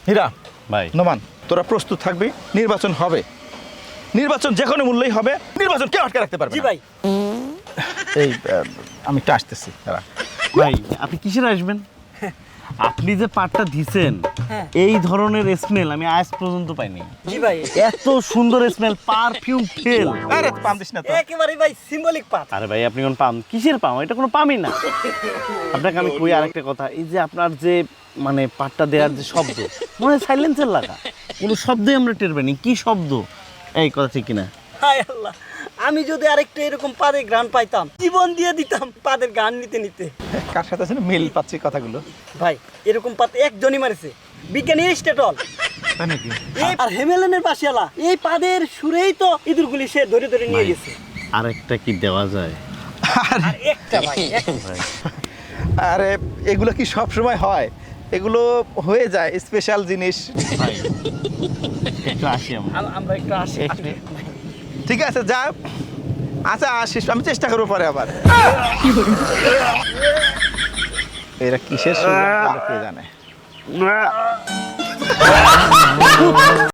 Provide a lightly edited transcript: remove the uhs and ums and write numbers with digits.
হীরা ভাই নোমান তোরা প্রস্তুত থাকবি, নির্বাচন হবে, নির্বাচন যে কোনো মূল্যেই হবে, নির্বাচন কেউ আটকে রাখতে পারবে জি না। ভাই। এই আমি একটু আসতেছি তারা। ভাই আপনি কিসের আসবেন? আপনি যে পাটটা দিছেন হ্যাঁ। এই ধরনের স্মেল আমি আজ পর্যন্ত পাইনি। জি ভাই, এত সুন্দর স্মেল, পারফিউম ফেল। আরে পাম দিস না তো। একেবারে ভাই সিম্বলিক পাত। আরে ভাই আপনি কোন পাম, কিসের পাম? এটা কোনো পামই না। আপনাকে আমি কই আরেকটা কথা, এই যে আপনার যে মানে পাটটা দেওয়ার যে শব্দ, মনে হয় সাইলেন্সার লাগা, কোনো শব্দই আমরা টের পাইনি। কি শব্দ? এই কথা ঠিক কিনা? হায় আল্লাহ, আমি যদি আরেকটু এরকম পাদের গান পাইতাম, জীবন দিয়ে দিতাম পাদের গান নিতে নিতে। কার সাথে আছে না মিল পাচ্ছি কথাগুলো। ভাই এরকম পাত একজনই মারেছে, বিজ্ঞানী এরিস্টটল। তাই নাকি? আর হেমেলেনের পাশিয়ালা এই পাদের সুরেই তো ইঁদুরগুলি সে ধরে ধরে নিয়ে গেছে। আরেকটা কি দেওয়া যায়? আর একটা ভাই, ভাই আরে এগুলো কি সব সময় হয়? এগুলো হয়ে যায় স্পেশাল জিনিস। ভাই একটু আসি আমরা। আমরা একটু আসি। ঠিক আছে যা, আচ্ছা আসিস, আমি চেষ্টা করবো পরে আবার। এরা কিসের সুর কে জানে।